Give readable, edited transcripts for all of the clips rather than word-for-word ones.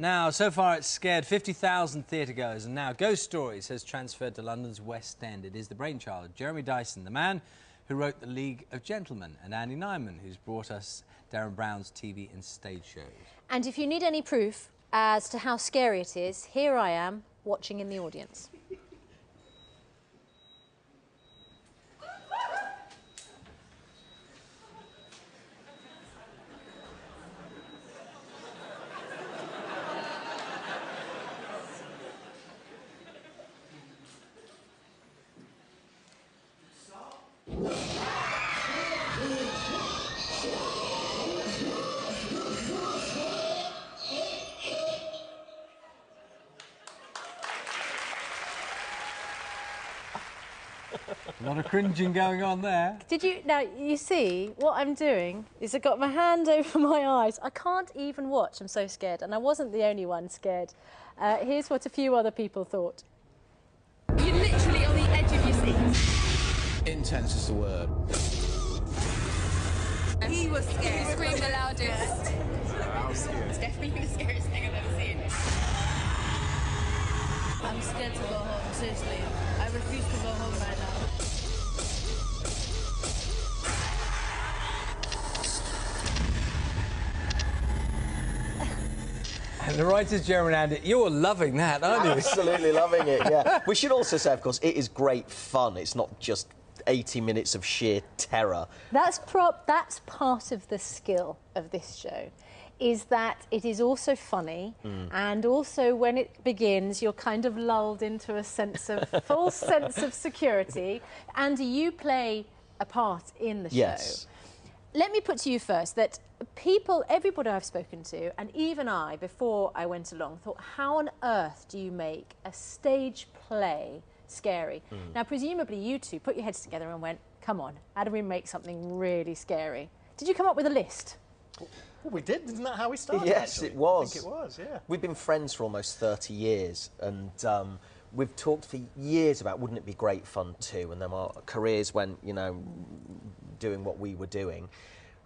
Now, so far it's scared 50,000 theatre-goers, and now Ghost Stories has transferred to London's West End. It is the brainchild of Jeremy Dyson, the man who wrote The League of Gentlemen, and Andy Nyman, who's brought us Darren Brown's TV and stage shows. And if you need any proof as to how scary it is, here I am, watching in the audience. A lot of cringing going on there. Did you... Now, you see, what I'm doing is I've got my hand over my eyes. I can't even watch. I'm so scared. And I wasn't the only one scared. Here's what a few other people thought. You're literally on the edge of your seat. Intense is the word. He was scared. He screamed the loudest. I was scared. It's definitely the scariest thing I've ever seen. I'm scared to go home, seriously. I refuse to go home right now. And the writers, Jeremy and Andy, you're loving that, aren't you? Absolutely loving it, yeah. We should also say, of course, it is great fun. It's not just 80 minutes of sheer terror. That's part of the skill of this show, is that it is also funny, and also when it begins, you're kind of lulled into a sense of false sense of security. Andy, you play a part in the show. Yes. Let me put to you first that people, everybody I've spoken to, and even I, before I went along, thought, how on earth do you make a stage play scary? Now, presumably you two put your heads together and went, come on, how do we make something really scary? Did you come up with a list? Well, we did. Isn't that how we started? Yes, actually? it was. I think it was, yeah. We've been friends for almost 30 years, and we've talked for years about wouldn't it be great fun too, and then our careers went, you know, doing what we were doing.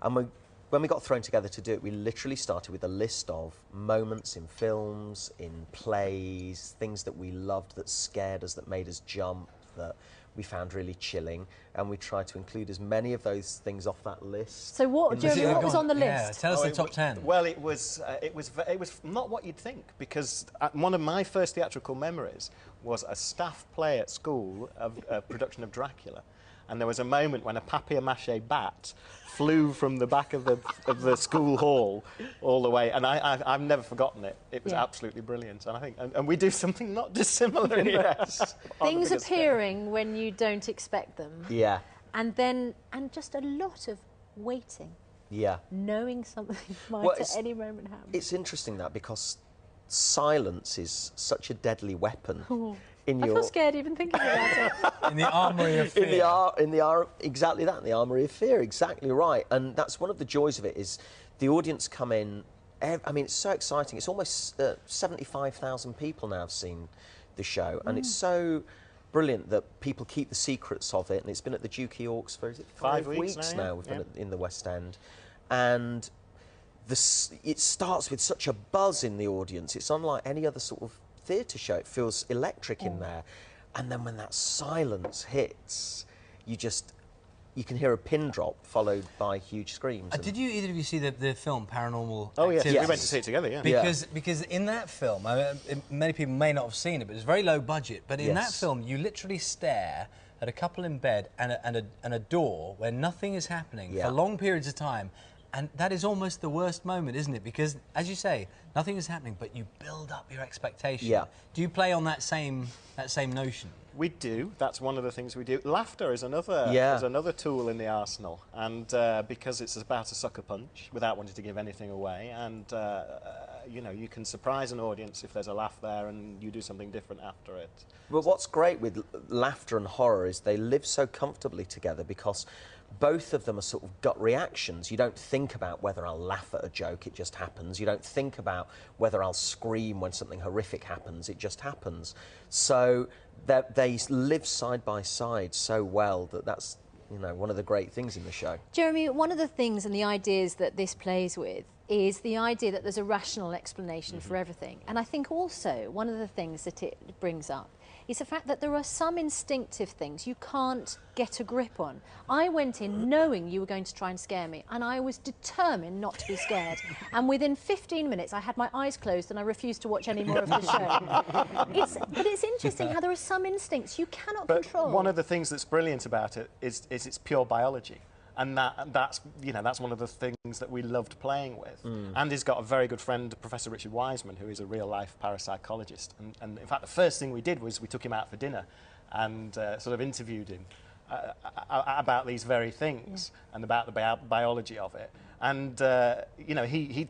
And when we got thrown together to do it, we literally started with a list of moments in films, in plays, things that we loved, that scared us, that made us jump, that we found really chilling, and we tried to include as many of those things off that list. So what, Jeremy, what was on the list? Yeah, tell us the top 10. Well, it was not what you'd think, because one of my first theatrical memories was a staff play at school of a production of Dracula, and there was a moment when a papier-mâché bat flew from the back of the school hall all the way, and I've never forgotten it. It was absolutely brilliant, and I think, and we do something not dissimilar in this. Things appearing when you don't expect them. Yeah. And then, and just a lot of waiting. Yeah. Knowing something might at any moment happen. It's interesting that, because silence is such a deadly weapon. I feel scared even thinking about it. In the armoury of fear. Exactly that, in the armoury of fear, exactly right. And that's one of the joys of it, is the audience come in, I mean, it's so exciting. It's almost 75,000 people now have seen the show, and it's so brilliant that people keep the secrets of it, and it's been at the Dukey Orcs for, is it 5 weeks now? We've been in the West End. And it starts with such a buzz in the audience. It's unlike any other sort of theatre show. It feels electric in there, and then when that silence hits, you can hear a pin drop followed by huge screams. Did you either of you see the film Paranormal Oh yes, Activity? we went to see it together, yeah. Because in that film, many people may not have seen it, but it's very low budget. But in that film, you literally stare at a couple in bed and a door where nothing is happening for long periods of time. And that is almost the worst moment, isn't it? Because, as you say, nothing is happening, but you build up your expectation. Yeah. Do you play on that same notion? We do. That's one of the things we do. Laughter is another tool in the arsenal, and because it's about a sucker punch, without wanting to give anything away, and you know, you can surprise an audience if there's a laugh there, and you do something different after it. But what's great with laughter and horror is they live so comfortably together, because both of them are sort of gut reactions. You don't think about whether I'll laugh at a joke, it just happens. You don't think about whether I'll scream when something horrific happens, it just happens. So they live side by side so well that that's, you know, one of the great things in the show. Jeremy, one of the things and the ideas that this plays with is the idea that there's a rational explanation for everything. And I think also one of the things that it brings up is the fact that there are some instinctive things you can't get a grip on. I went in knowing you were going to try and scare me, and I was determined not to be scared. And within 15 minutes, I had my eyes closed and I refused to watch any more of the show. But it's interesting how there are some instincts you cannot control. One of the things that's brilliant about it is its pure biology. And that's one of the things that we loved playing with. Andy's got a very good friend, Professor Richard Wiseman, who is a real-life parapsychologist. And in fact, the first thing we did was we took him out for dinner and sort of interviewed him about these very things and about the biology of it. And he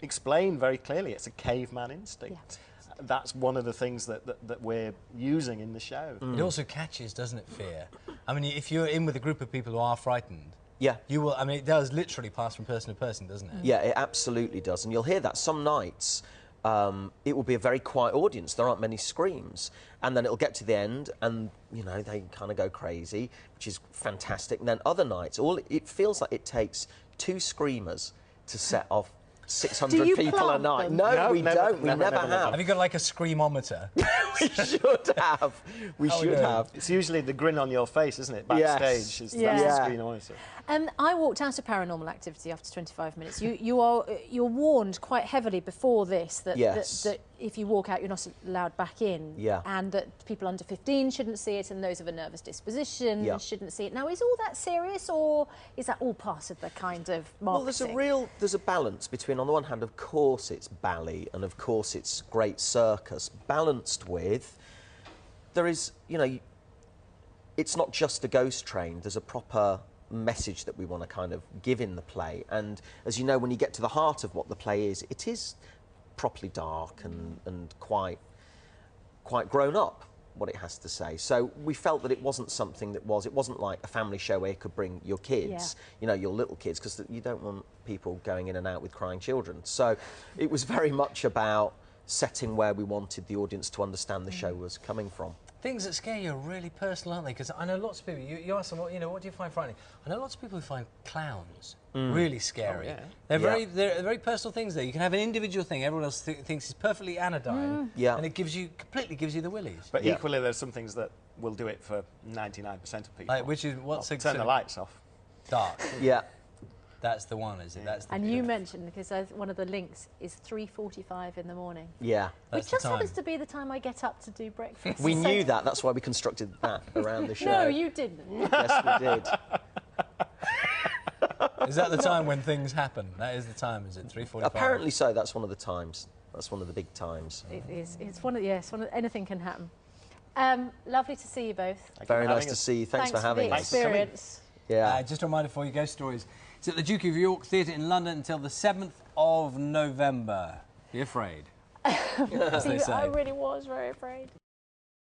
explained very clearly it's a caveman instinct. Yeah. That's one of the things that we're using in the show. It also catches, doesn't it, fear? I mean, if you're in with a group of people who are frightened, yeah, you will. I mean, it does literally pass from person to person, doesn't it? Yeah, it absolutely does. And you'll hear that some nights. It will be a very quiet audience. There aren't many screams, and then it'll get to the end, and they kind of go crazy, which is fantastic. And then other nights, it feels like it takes 2 screamers to set off 600 people a night. No, we don't. We never have. Have you got like a screamometer? We should have. We should have. It's usually the grin on your face, isn't it? Backstage is that's the screamometer. I walked out of Paranormal Activity after 25 minutes. You're warned quite heavily before this that if you walk out, you're not allowed back in, and that people under 15 shouldn't see it, and those of a nervous disposition shouldn't see it. Now, is all that serious, or is that all part of the kind of marketing? Well, there's a balance between, on the one hand, of course it's ballet, and of course it's great circus, balanced with, there is, it's not just a ghost train, there's a proper message that we want to kind of give in the play. And as you know, when you get to the heart of what the play is, it is properly dark and quite grown up, what it has to say. So we felt that it wasn't something it wasn't like a family show where you could bring your kids, your little kids, because you don't want people going in and out with crying children. So it was very much about setting where we wanted the audience to understand the show was coming from. Things that scare you are really personal, aren't they? Because I know lots of people, you ask them, what do you find frightening? I know lots of people who find clowns really scary. Oh, yeah. They're very personal things there. You can have an individual thing everyone else thinks is perfectly anodyne, and it completely gives you the willies. But equally, there's some things that will do it for 99% of people. Like, which is what's turn the lights off. Dark. Yeah. That's the one, is it? That's the and you mentioned, because one of the links is 3:45 in the morning. Yeah. Which just happens to be the time I get up to do breakfast. We knew that. That's why we constructed that around the show. No, you didn't. Yes, we did. Is that the time when things happen? That is the time, is it? 3:45? Apparently so. That's one of the times. That's one of the big times. It is. It's one of anything can happen. Lovely to see you both. Very nice to see you. Thanks for having us. Experience. Yeah. Just a reminder for you, Ghost Stories. It's at the Duke of York Theatre in London until the 7th of November. Be afraid. As they say. I really was very afraid.